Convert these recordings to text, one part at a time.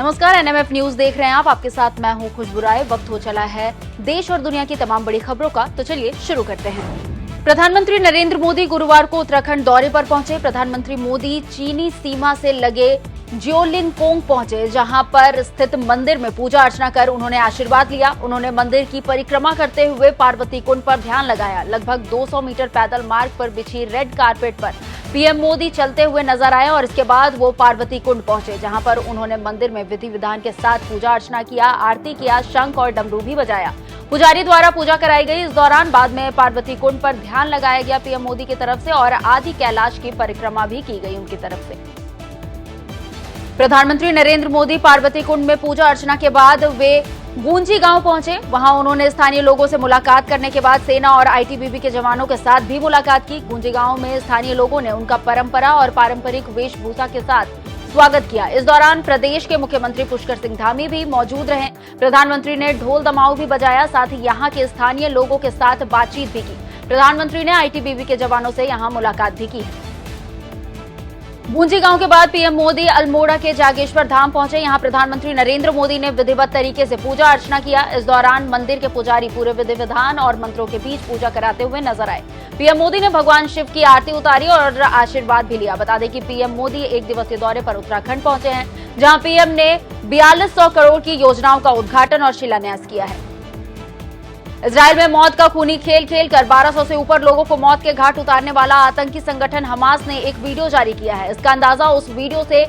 नमस्कार, NMF news देख रहे हैं आप। आपके साथ मैं हूं खुशबू राय। वक्त हो चला है देश और दुनिया की तमाम बड़ी खबरों का, तो चलिए शुरू करते हैं। प्रधानमंत्री नरेंद्र मोदी गुरुवार को उत्तराखंड दौरे पर पहुंचे। प्रधानमंत्री मोदी चीनी सीमा से लगे ज्योलिंगपोंग पहुंचे, जहां पर स्थित मंदिर में पूजा अर्चना कर उन्होंने आशीर्वाद लिया। उन्होंने मंदिर की परिक्रमा करते हुए पार्वती कुंड पर ध्यान लगाया। लगभग 200 मीटर पैदल मार्ग पर बिछी रेड कारपेट पर पीएम मोदी चलते हुए नजर आए और इसके बाद वो पार्वती कुंड पहुंचे, जहां पर उन्होंने मंदिर में विधि विधान के साथ पूजा अर्चना किया, आरती किया, शंख और डमरू भी बजाया। पुजारी द्वारा पूजा कराई गई। इस दौरान बाद में पार्वती कुंड पर ध्यान लगाया गया पीएम मोदी की तरफ से और आदि कैलाश की परिक्रमा भी की गई उनकी तरफ से। प्रधानमंत्री नरेंद्र मोदी पार्वती कुंड में पूजा अर्चना के बाद वे गूंजी गांव पहुंचे। वहां उन्होंने स्थानीय लोगों से मुलाकात करने के बाद सेना और आईटीबीपी के जवानों के साथ भी मुलाकात की। गूंजी गांव में स्थानीय लोगों ने उनका परंपरा और पारंपरिक वेशभूषा के साथ स्वागत किया। इस दौरान प्रदेश के मुख्यमंत्री पुष्कर सिंह धामी भी मौजूद रहे। प्रधानमंत्री ने ढोल दमाऊ भी बजाया, साथ ही यहाँ के स्थानीय लोगों के साथ बातचीत भी की। प्रधानमंत्री ने आईटीबीपी के जवानों से यहाँ मुलाकात भी की है। गूंजी गांव के बाद पीएम मोदी अल्मोड़ा के जागेश्वर धाम पहुंचे। यहां प्रधानमंत्री नरेंद्र मोदी ने विधिवत तरीके से पूजा अर्चना किया। इस दौरान मंदिर के पुजारी पूरे विधि विधान और मंत्रों के बीच पूजा कराते हुए नजर आए। पीएम मोदी ने भगवान शिव की आरती उतारी और आशीर्वाद भी लिया। बता दें कि पीएम मोदी एक दिवसीय दौरे पर उत्तराखंड पहुंचे हैं, जहां पीएम ने 4200 करोड़ की योजनाओं का उद्घाटन और शिलान्यास किया है। इजरायल में मौत का खूनी खेल खेलकर 1200 से ऊपर लोगों को मौत के घाट उतारने वाला आतंकी संगठन हमास ने एक वीडियो जारी किया है। इसका अंदाजा उस वीडियो से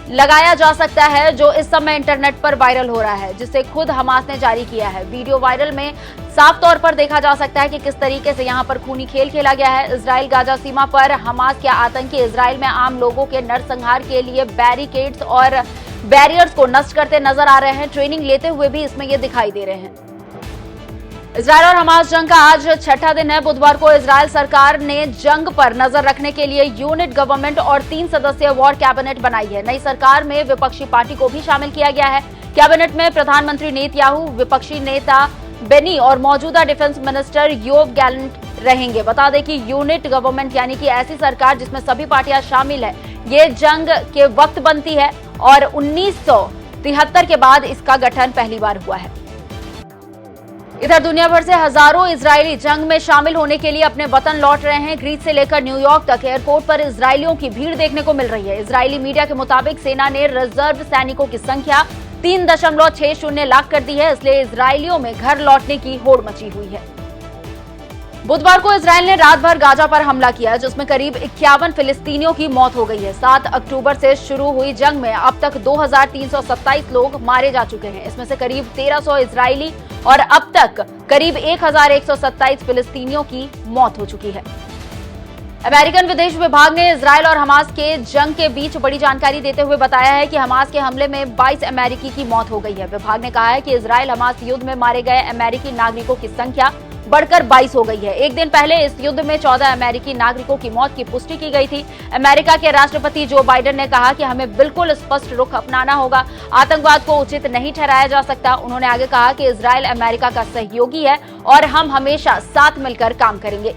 लगाया जा सकता है जो इस समय इंटरनेट पर वायरल हो रहा है, जिसे खुद हमास ने जारी किया है। वीडियो वायरल में साफ तौर पर देखा जा सकता है कि किस तरीके से यहां पर खूनी खेल खेला गया है। इजरायल गाजा सीमा पर हमास के आतंकी इजरायल में आम लोगों के नरसंहार के लिए बैरिकेड्स और बैरियर्स को नष्ट करते नजर आ रहे हैं। ट्रेनिंग लेते हुए भी इसमें ये दिखाई दे रहे हैं। इजरायल और हमास जंग का आज छठा दिन है। बुधवार को इजरायल सरकार ने जंग पर नजर रखने के लिए यूनिट गवर्नमेंट और 3 सदस्यीय वॉर कैबिनेट बनाई है। नई सरकार में विपक्षी पार्टी को भी शामिल किया गया है। कैबिनेट में प्रधानमंत्री नेतन्याहू, विपक्षी नेता बेनी और मौजूदा डिफेंस मिनिस्टर योव गैलेंट रहेंगे। बता दें कि यूनिट गवर्नमेंट यानी कि ऐसी सरकार जिसमें सभी पार्टियां शामिल है, ये जंग के वक्त बनती है और 1973 के बाद इसका गठन पहली बार हुआ है। इधर दुनिया भर से हजारों इजरायली जंग में शामिल होने के लिए अपने वतन लौट रहे हैं। ग्रीस से लेकर न्यूयॉर्क तक एयरपोर्ट पर इजरायलियों की भीड़ देखने को मिल रही है। इजरायली मीडिया के मुताबिक सेना ने रिजर्व सैनिकों की संख्या 3.60 लाख कर दी है, इसलिए इजरायलियों में घर लौटने की होड़ मची हुई है। बुधवार को इजरायल ने रात भर गाजा पर हमला किया, जिसमें करीब 51 फिलिस्तीनियों की मौत हो गई है। 7 अक्टूबर से शुरू हुई जंग में अब तक 2327 लोग मारे जा चुके हैं। इसमें से करीब 1300 इजरायली और अब तक करीब 1127 फिलिस्तीनियों की मौत हो चुकी है। अमेरिकन विदेश विभाग ने इजरायल और हमास के जंग के बीच बड़ी जानकारी देते हुए बताया है कि हमास के हमले में 22 अमेरिकी की मौत हो गई है। विभाग ने कहा है कि इजरायल हमास युद्ध में मारे गए अमेरिकी नागरिकों की संख्या बढ़कर 22 हो गई है। एक दिन पहले इस युद्ध में 14 अमेरिकी नागरिकों की मौत की पुष्टि की गई थी। अमेरिका के राष्ट्रपति जो बाइडेन ने कहा कि हमें बिल्कुल स्पष्ट रुख अपनाना होगा, आतंकवाद को उचित नहीं ठहराया जा सकता। उन्होंने आगे कहा कि इजरायल अमेरिका का सहयोगी है और हम हमेशा साथ मिलकर काम करेंगे।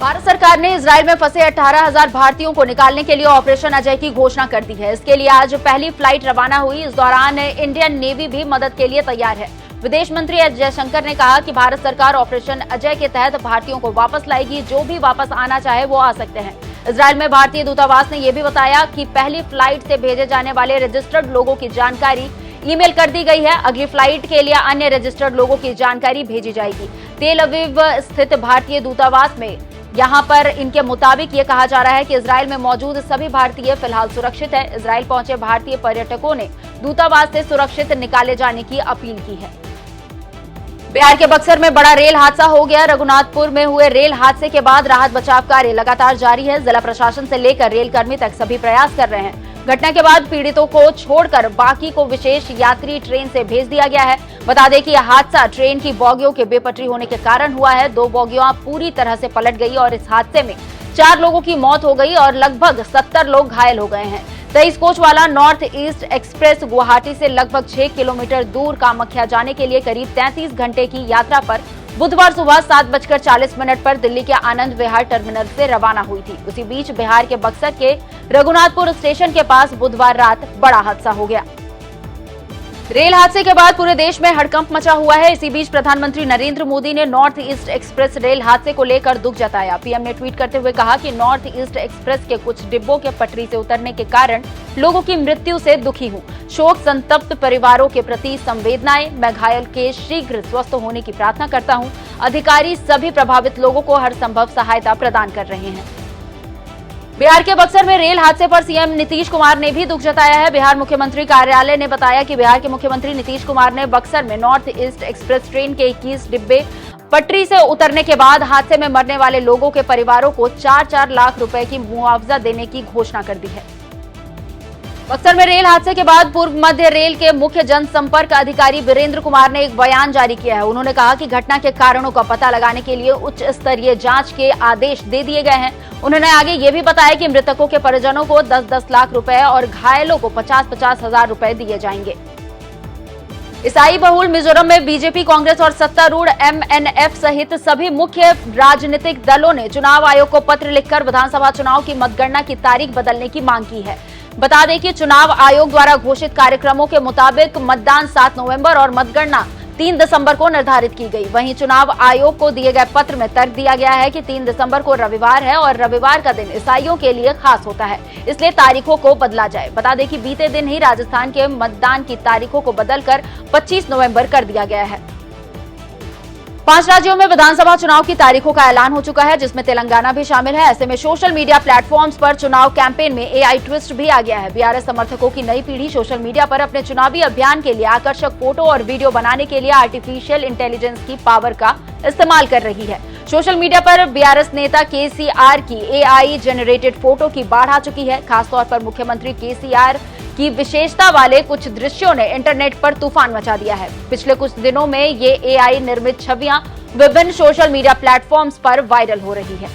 भारत सरकार ने इजरायल में फंसे 18,000 भारतीयों को निकालने के लिए ऑपरेशन अजय की घोषणा कर दी है। इसके लिए आज पहली फ्लाइट रवाना हुई। इस दौरान इंडियन नेवी भी मदद के लिए तैयार है। विदेश मंत्री एस जयशंकर ने कहा कि भारत सरकार ऑपरेशन अजय के तहत भारतीयों को वापस लाएगी। जो भी वापस आना चाहे वो आ सकते हैं। इजरायल में भारतीय दूतावास ने यह भी बताया कि पहली फ्लाइट से भेजे जाने वाले रजिस्टर्ड लोगों की जानकारी ईमेल कर दी गई है। अगली फ्लाइट के लिए अन्य रजिस्टर्ड लोगों की जानकारी भेजी जाएगी। तेल अवीव स्थित भारतीय दूतावास में यहाँ पर इनके मुताबिक ये कहा जा रहा है कि इजरायल में मौजूद सभी भारतीय फिलहाल सुरक्षित है। इजरायल पहुंचे भारतीय पर्यटकों ने दूतावास से सुरक्षित निकाले जाने की अपील की है। बिहार के बक्सर में बड़ा रेल हादसा हो गया। रघुनाथपुर में हुए रेल हादसे के बाद राहत बचाव कार्य लगातार जारी है। जिला प्रशासन से लेकर रेल कर्मी तक सभी प्रयास कर रहे हैं। घटना के बाद पीड़ितों को छोड़कर बाकी को विशेष यात्री ट्रेन से भेज दिया गया है। बता दें कि यह हादसा ट्रेन की बोगियों के बेपटरी होने के कारण हुआ है। 2 बोगियां पूरी तरह से पलट गई और इस हादसे में 4 लोगों की मौत हो गई और लगभग 70 लोग घायल हो गए हैं। 23 कोच वाला नॉर्थ ईस्ट एक्सप्रेस गुवाहाटी से लगभग 6 किलोमीटर दूर कामाख्या जाने के लिए करीब 33 घंटे की यात्रा पर बुधवार सुबह 7:40 पर दिल्ली के आनंद विहार टर्मिनल से रवाना हुई थी। उसी बीच बिहार के बक्सर के रघुनाथपुर स्टेशन के पास बुधवार रात बड़ा हादसा हो गया। रेल हादसे के बाद पूरे देश में हड़कंप मचा हुआ है। इसी बीच प्रधानमंत्री नरेंद्र मोदी ने नॉर्थ ईस्ट एक्सप्रेस रेल हादसे को लेकर दुख जताया। पीएम ने ट्वीट करते हुए कहा कि नॉर्थ ईस्ट एक्सप्रेस के कुछ डिब्बों के पटरी से उतरने के कारण लोगों की मृत्यु से दुखी हूं। शोक संतप्त परिवारों के प्रति संवेदनाएं। मैं घायल के शीघ्र स्वस्थ होने की प्रार्थना करता हूं। अधिकारी सभी प्रभावित लोगों को हर संभव सहायता प्रदान कर रहे हैं। बिहार के बक्सर में रेल हादसे पर सीएम नीतीश कुमार ने भी दुख जताया है। बिहार मुख्यमंत्री कार्यालय ने बताया कि बिहार के मुख्यमंत्री नीतीश कुमार ने बक्सर में नॉर्थ ईस्ट एक्सप्रेस ट्रेन के 21 डिब्बे पटरी से उतरने के बाद हादसे में मरने वाले लोगों के परिवारों को 4-4 लाख रुपए की मुआवजा देने की घोषणा कर दी है। बक्सर में रेल हादसे के बाद पूर्व मध्य रेल के मुख्य जनसंपर्क अधिकारी वीरेंद्र कुमार ने एक बयान जारी किया है। उन्होंने कहा कि घटना के कारणों का पता लगाने के लिए उच्च स्तरीय जांच के आदेश दे दिए गए हैं। उन्होंने आगे ये भी बताया कि मृतकों के परिजनों को 10-10 लाख रुपए और घायलों को 50-50 हजार रुपए दिए जाएंगे। ईसाई बहुल मिजोरम में बीजेपी, कांग्रेस और सत्तारूढ़ एमएनएफ सहित सभी मुख्य राजनीतिक दलों ने चुनाव आयोग को पत्र लिखकर विधानसभा चुनाव की मतगणना की तारीख बदलने की मांग की है। बता दें कि चुनाव आयोग द्वारा घोषित कार्यक्रमों के मुताबिक मतदान 7 नवंबर और मतगणना 3 दिसंबर को निर्धारित की गई। वहीं चुनाव आयोग को दिए गए पत्र में तर्क दिया गया है कि 3 दिसंबर को रविवार है और रविवार का दिन ईसाइयों के लिए खास होता है, इसलिए तारीखों को बदला जाए। बता दें कि बीते दिन ही राजस्थान के मतदान की तारीखों को बदलकर 25 नवंबर कर दिया गया है। 5 राज्यों में विधानसभा चुनाव की तारीखों का ऐलान हो चुका है, जिसमें तेलंगाना भी शामिल है। ऐसे में सोशल मीडिया प्लेटफॉर्म्स पर चुनाव कैंपेन में एआई ट्विस्ट भी आ गया है। बीआरएस समर्थकों की नई पीढ़ी सोशल मीडिया पर अपने चुनावी अभियान के लिए आकर्षक फोटो और वीडियो बनाने के लिए आर्टिफिशियल इंटेलिजेंस की पावर का इस्तेमाल कर रही है। सोशल मीडिया पर बीआरएस नेता केसीआर की एआई जनरेटेड फोटो की बाढ़ आ चुकी है। खासतौर पर मुख्यमंत्री केसीआर की विशेषता वाले कुछ दृश्यों ने इंटरनेट पर तूफान मचा दिया है। पिछले कुछ दिनों में ये एआई निर्मित छवियां विभिन्न सोशल मीडिया प्लेटफॉर्म्स पर वायरल हो रही है।